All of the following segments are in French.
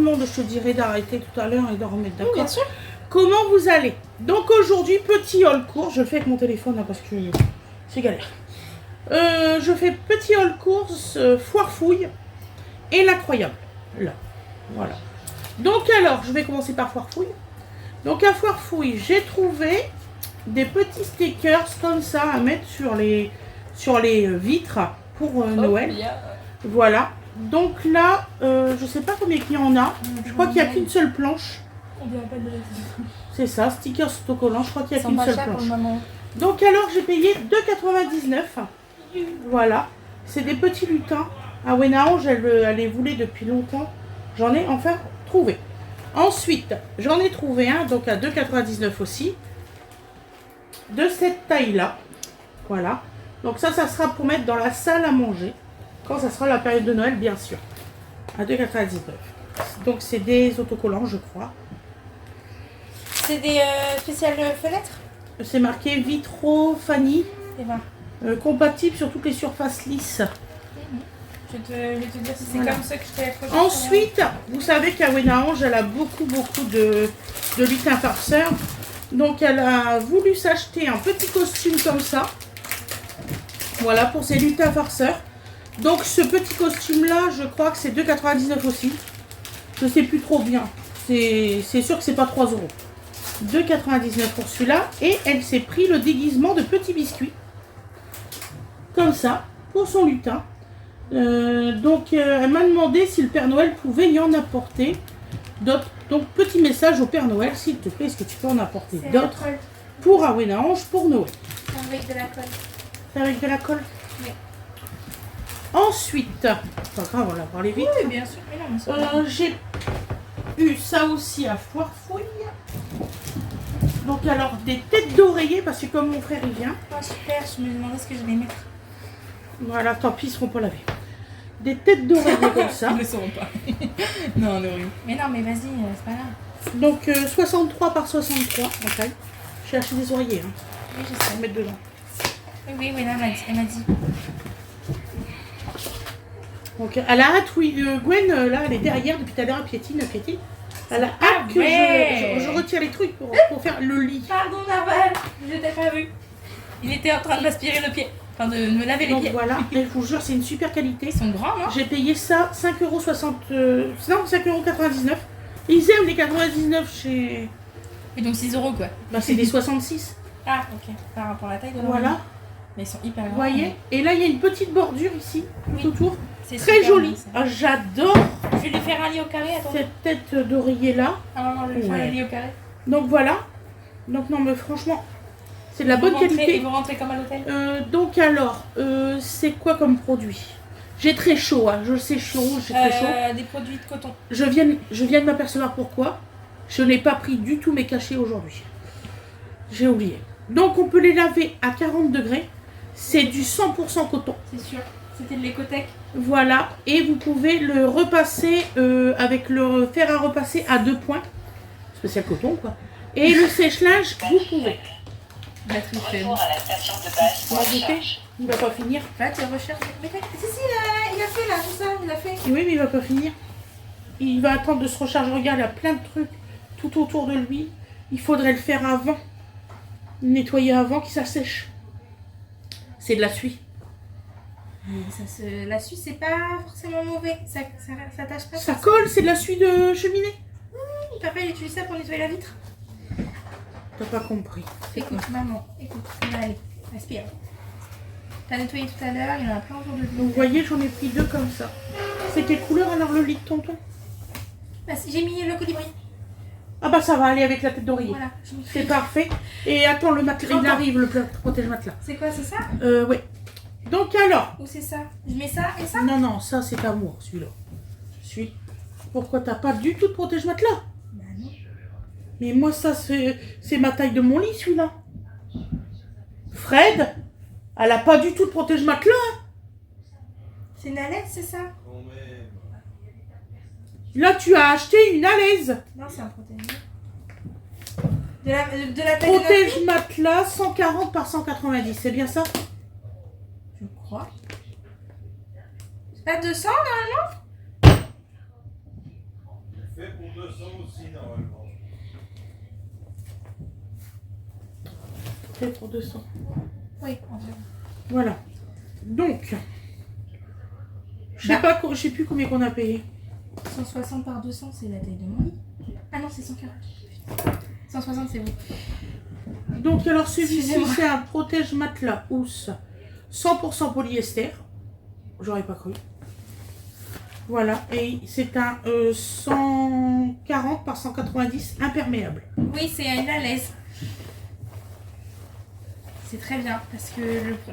le monde, je te dirai d'arrêter tout à l'heure et d'en remettre, Oui, d'accord? bien sûr. Comment vous allez? Donc aujourd'hui, petit haul court. Je le fais avec mon téléphone hein, parce que c'est galère. Je fais petit haul course, foire fouille et l'incroyable. Là, voilà. Donc alors, je vais commencer par foire fouille. Donc à foire fouille, j'ai trouvé des petits stickers comme ça à mettre sur les vitres pour Noël. Bien. Voilà. Donc là, je sais pas combien il y en a. Je crois qu'il n'y a qu'une seule planche. On dirait pas de la C'est ça, stickers autocollants. Je crois qu'il n'y a qu'une pas seule cher pour planche. le moment. Donc alors, j'ai payé 2,99 €. Voilà. C'est des petits lutins. À Wenaange, elle les voulait depuis longtemps. J'en ai enfin trouvé. Ensuite, j'en ai trouvé un, donc à 2,99 € aussi. De cette taille-là. Voilà. Donc ça sera pour mettre dans la salle à manger. Quand ça sera la période de Noël, bien sûr. À 2,99 €. Donc c'est des autocollants, je crois. C'est des spéciales fenêtres? C'est marqué Vitro Fanny. Et ben, Compatible sur toutes les surfaces lisses. je vais te dire si c'est Voilà. comme ça que je t'ai accroché. Ensuite, vous savez qu'à Wenaange, elle a beaucoup de lutins farceurs. Donc elle a voulu s'acheter un petit costume comme ça. Voilà, pour ses lutins farceurs. Donc ce petit costume là, je crois que c'est 2,99 € aussi. Je sais plus trop bien. C'est sûr que c'est pas 3 €. 2,99 € pour celui-là. Et elle s'est pris le déguisement de petit biscuit. Comme ça, pour son lutin. Donc elle m'a demandé si le Père Noël pouvait y en apporter d'autres. Donc petit message au Père Noël, s'il te plaît, est-ce que tu peux en apporter d'autres pour à Wenaange pour Noël? Avec de la colle. C'est avec de la colle? Oui. Ensuite, pas grave, on va parler vite. Oui, bien sûr. Mais non, mais c'est pas J'ai eu ça aussi à foire fouille. Donc alors des têtes d'oreiller parce que comme mon frère il vient. oh, super, je me demandais ce que je vais mettre. Voilà, tant pis, ils seront pas lavés. Des têtes d'oreiller comme ça. Ils ne sauront pas. Non, non, oui. Mais non, mais vas-y, c'est pas grave. Donc 63 par 63 en taille. J'ai acheté des oreillers, hein, Oui, je pour sais. mettre dedans. Oui, là, elle m'a dit. Donc elle a hâte, oui, Gwen, là, elle est derrière depuis tout à l'heure, elle piétine. Elle a hâte que ouais. je retire les trucs pour faire le lit. Pardon, Naval, je t'ai pas vu. Il était en train de m'aspirer le pied. Enfin, de me laver les Donc pieds. voilà, et je vous jure, c'est une super qualité. Ils sont grands, non? J'ai payé ça 5,60 €, non, 5,99 €. Ils aiment les 99 chez... Et donc 6 € quoi. Bah, c'est des 66. Ah, ok. Par rapport à la taille de Voilà, l'oreiller. Mais ils sont hyper vous grands. voyez. Et là, il y a une petite bordure ici, Oui. tout autour. C'est Très super jolie. beau, ça. Ah, j'adore Je vais lui faire un lit au carré, attends. cette tête d'oreiller là. Ah, maman, je vais lui faire Ouais. un lit au carré. Donc voilà. Donc non, mais franchement, c'est de la bonne Ils qualité. vont rentrer comme à l'hôtel. Donc alors, c'est quoi comme produit? J'ai très chaud, hein. Je sais chaud, j'ai très chaud. Des produits de coton. Je viens de m'apercevoir pourquoi. Je n'ai pas pris du tout mes cachets aujourd'hui. J'ai oublié. Donc on peut les laver à 40 degrés. C'est du 100% coton. C'est sûr. C'était de l'écotech. Voilà. Et vous pouvez le repasser avec le fer à repasser à 2 points. Spécial coton quoi. Et le sèche-linge, vous pouvez. Batterie faible. Retour à la station de base On pour va goûter. recharge. Il va pas finir. Va, tu recherches. Mais si, il a fait là, tout ça, il a fait. Oui, mais il va pas finir. Il va attendre de se recharger. Regarde, il y a plein de trucs tout autour de lui. Il faudrait le faire avant. Nettoyer avant qu'il s'assèche. C'est de la suie. La suie, c'est pas forcément mauvais. Ça tâche pas. Ça colle, c'est de la suie de cheminée. Papa, il utilise ça pour nettoyer la vitre. T'as pas compris. Écoute, maman, écoute, ça va aller. Respire. T'as nettoyé tout à l'heure, il y en a plein autour de lui. Donc vous voyez, j'en ai pris 2 comme ça. C'est quelle couleur alors le lit de tonton? Bah, j'ai mis le colibri. Ah bah ça va aller avec la tête d'oreiller. Voilà, j'ai mis. C'est parfait. Et attends, le matelas, il arrive, le protège-matelas. C'est quoi, c'est ça? Ouais. Donc alors. Ou c'est ça? Je mets ça et ça? Non, non, ça c'est à moi, celui-là. Pourquoi t'as pas du tout de protège-matelas? Bah non. Mais moi, ça, c'est ma taille de mon lit, celui-là. Fred, elle a pas du tout de protège-matelas. C'est une alaise, c'est ça? Là, tu as acheté une alaise. Non, c'est un protège. De la taille de notre lit? Protège-matelas 140 par 190, c'est bien ça? Je crois. C'est pas 200 normalement? fait pour 200 aussi, normalement. Fait pour 200. Oui, environ. Voilà. Donc, je sais plus combien qu'on a payé. 160 par 200, c'est la taille de mon lit. Ah non, c'est 140. 160, c'est vous. Donc, alors celui-ci, Excusez-moi. c'est un protège matelas housse 100% polyester. J'aurais pas cru. Voilà. Et c'est un 140 par 190 imperméable. Oui, c'est une alaise. C'est très bien parce que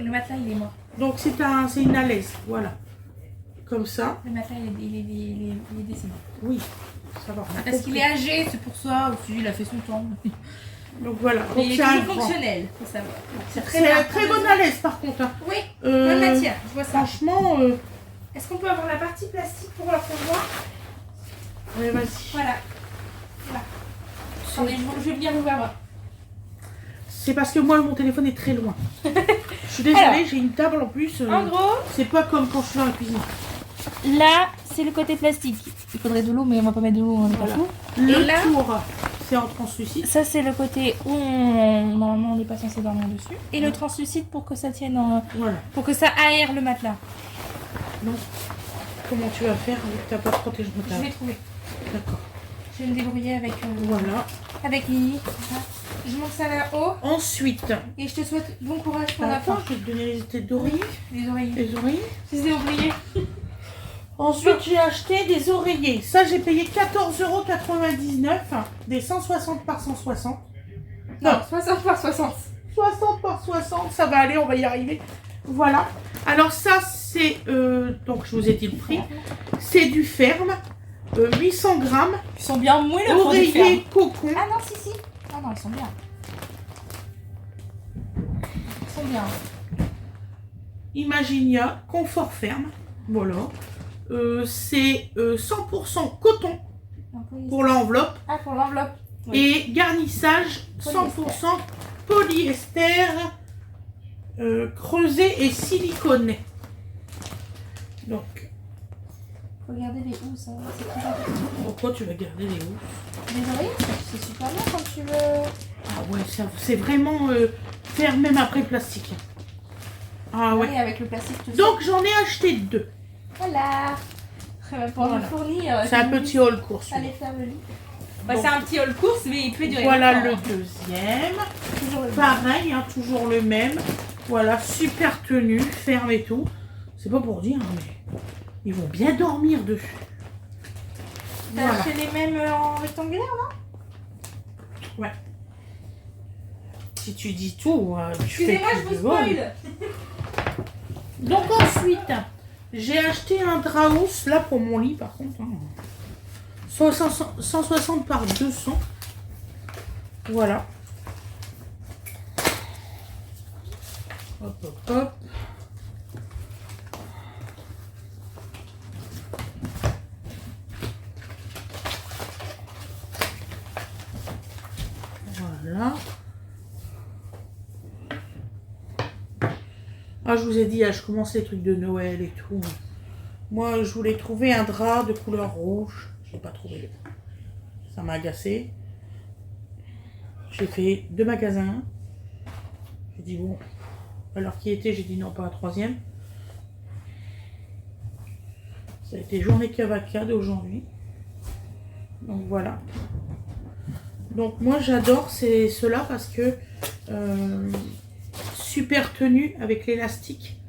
le matelas il est mort. Donc, c'est une alaise. Voilà. Comme ça. Le matelas il est décédé. Oui. Ça va. Parce qu'il est âgé, c'est pour ça aussi, il a fait son temps. Donc, voilà. Mais Donc, il est c'est un toujours grand. fonctionnel, faut savoir. C'est bien. très bonne alaise, par contre. Hein. Oui, Euh, bonne matière, je vois ça. Franchement, Est-ce qu'on peut avoir la partie plastique pour leur faire voir? ouais, vas-y. Voilà. Voilà. Attendez, je vais venir vous voir. C'est parce que moi, mon téléphone est très loin. Je suis désolée, Alors, j'ai une table en plus. En gros, C'est pas comme quand je suis dans la cuisine. là, c'est le côté plastique. Il faudrait de l'eau, mais on va pas mettre de l'eau, on est pas Voilà. fou. Le Et là, tour, c'est en translucide. ça c'est le côté où normalement on n'est pas censé dormir dessus. Et le translucide pour que ça tienne Voilà. pour que ça aère le matelas. Donc, comment tu vas faire vu que t'as pas de protège Je matelas? vais trouver. D'accord. Je vais me débrouiller avec, Voilà. avec Lily. Comme ça. Je monte ça là-haut Ensuite, et je te souhaite bon courage pour la attends, fin. je vais te donner les têtes d'oreiller. Les oreillers. Les oreillers. Je les ai oubliés. Ensuite, j'ai acheté des oreillers. Ça, j'ai payé 14,99 €. Des 160 par 160. Non, 60 par 60. 60 par 60, ça va aller, on va y arriver. Voilà. Alors ça, c'est... donc, je vous ai dit le prix. C'est du ferme. 800 grammes. Ils sont bien mouillés le fond du fer. Oreiller cocon. Ah non, si. Ah non, ils sont bien. Ils sont bien. Imaginia, confort ferme. Voilà. C'est 100% coton pour l'enveloppe. Ah, pour l'enveloppe. Oui. Et garnissage 100% polyester creusé et siliconé. Donc, Faut garder les housses, hein, c'est très important. pourquoi tu vas garder les housses? Les oreillers, c'est super bien quand tu veux. Ah ouais, c'est vraiment faire même après plastique. Ah ouais. Oui, avec le plastique tout ça. Donc j'en ai acheté 2. Voilà. Pour Voilà. nous fournir. C'est un petit haul course. Allez faire le lit. Bah, Donc, c'est un petit haul course, mais il peut durer. voilà le longtemps. deuxième. Toujours le même. Pareil, hein, toujours le même. Voilà, super tenue, ferme et tout. C'est pas pour dire, hein, mais ils vont bien dormir dessus. T'as Voilà. acheté les mêmes en rectangulaire, non? Ouais. Si tu dis tout, tu fais Excusez-moi, je plus vous de vol. spoil. Donc ensuite, j'ai acheté un Draus, là pour mon lit par contre. Hein. 160 par 200. Voilà. Hop, hop, hop. Voilà. Ah, je vous ai dit, je commence les trucs de Noël et tout. Moi, je voulais trouver un drap de couleur rouge. Je n'ai pas trouvé. Ça m'a agacé. J'ai fait 2 magasins. J'ai dit bon. Alors qui était, j'ai dit non, pas un troisième. Ça a été journée cavacade aujourd'hui. Donc voilà. Donc moi j'adore ceux-là parce que super tenue avec l'élastique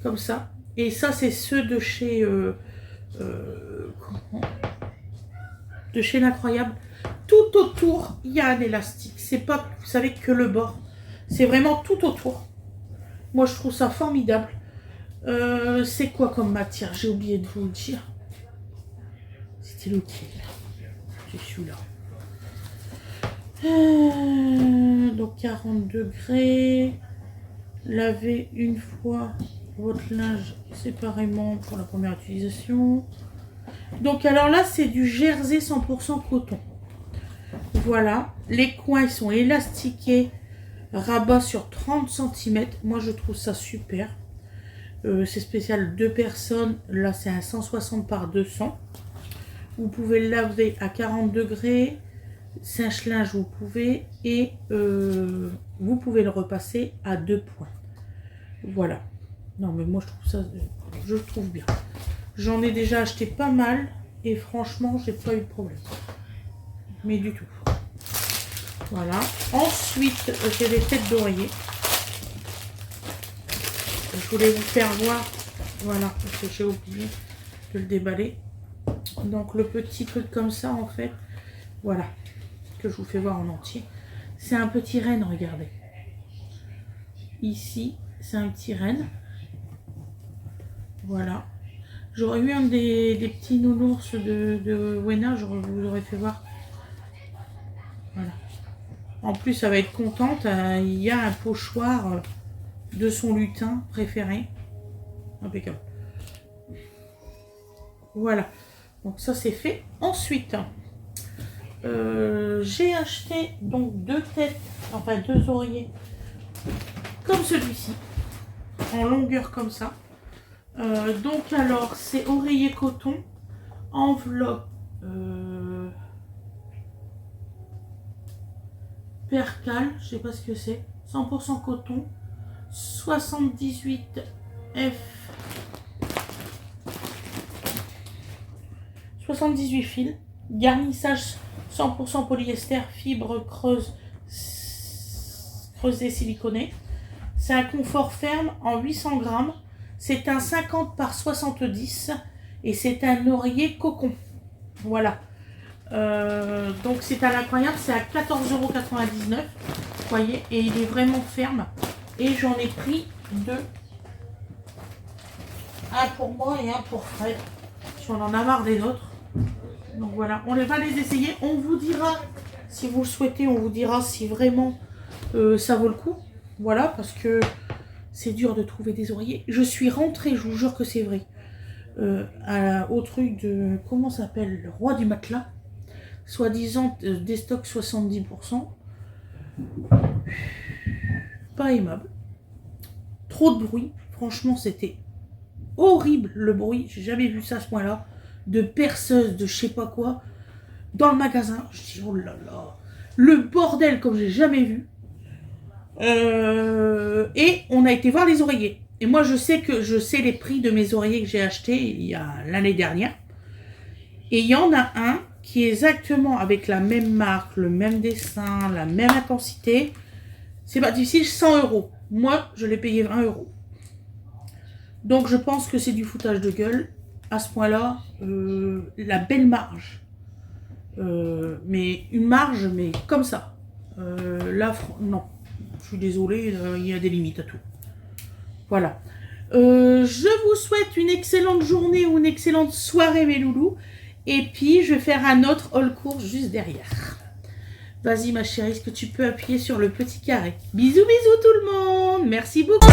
comme ça. Et ça c'est ceux de chez de chez l'Incroyable. Tout autour il y a un élastique. C'est pas, vous savez, que le bord. C'est vraiment tout autour. Moi je trouve ça formidable. C'est quoi comme matière? J'ai oublié de vous le dire. C'était lequel? C'est celui-là. Donc 40 degrés. Lavez une fois votre linge séparément pour la première utilisation. Donc alors là c'est du jersey 100% coton. Voilà, les coins ils sont élastiqués, rabat sur 30 cm. Moi je trouve ça super. C'est spécial 2 personnes. Là c'est un 160 par 200. Vous pouvez le laver à 40 degrés. Sèche-linge, vous pouvez. Et vous pouvez le repasser à 2 points. Voilà. Non, mais moi, je trouve ça... Je le trouve bien. J'en ai déjà acheté pas mal. Et franchement, j'ai pas eu de problème. Mais du tout. Voilà. Ensuite, j'ai les têtes d'oreiller. Je voulais vous faire voir. Voilà, parce que j'ai oublié de le déballer. Donc le petit truc comme ça en fait. Voilà. Que je vous fais voir en entier. C'est un petit renne, regardez. Ici, c'est un petit renne. Voilà. J'aurais eu un des petits nounours de Wena, je vous aurais fait voir. Voilà. En plus, ça va être contente. Il y a un pochoir de son lutin préféré. Impeccable. Voilà. Donc ça, c'est fait. Ensuite, j'ai acheté donc 2 têtes, enfin 2 oreillers, comme celui-ci, en longueur comme ça. Donc alors, c'est oreiller coton, enveloppe percale, je sais pas ce que c'est, 100% coton, 78 F, 78 fils, garnissage 100% polyester, fibre creusée siliconée. C'est un confort ferme en 800 grammes. C'est un 50 par 70 et c'est un oreiller cocon. Voilà. Donc c'est à l'incroyable, c'est à 14,99 €. Vous voyez, et il est vraiment ferme. Et j'en ai pris 2. Un pour moi et un pour Fred. Si on en a marre des autres. Donc voilà, on va les essayer. On vous dira, si vous le souhaitez, on vous dira si vraiment ça vaut le coup. Voilà, parce que c'est dur de trouver des oreillers. Je suis rentrée, je vous jure que c'est vrai, au truc de, comment ça s'appelle, le roi du matelas. Soi-disant des stocks 70%. Pas aimable. Trop de bruit. Franchement, c'était horrible le bruit. J'ai jamais vu ça à ce point-là. De perceuse, de je sais pas quoi. Dans le magasin. Je dis, oh là là. Le bordel comme j'ai jamais vu. Et on a été voir les oreillers. Et moi, je sais les prix de mes oreillers que j'ai achetés il y a l'année dernière. Et il y en a un qui est exactement avec la même marque, le même dessin, la même intensité. C'est pas difficile, 100 €. Moi, je l'ai payé 20 €. Donc, je pense que c'est du foutage de gueule. À ce point-là, la belle marge. Mais une marge, mais comme ça. Là, non. Je suis désolée, il y a des limites à tout. Voilà. Je vous souhaite une excellente journée ou une excellente soirée, mes loulous. Et puis, je vais faire un autre haul course juste derrière. Vas-y, ma chérie, est-ce que tu peux appuyer sur le petit carré? Bisous, bisous tout le monde. Merci beaucoup.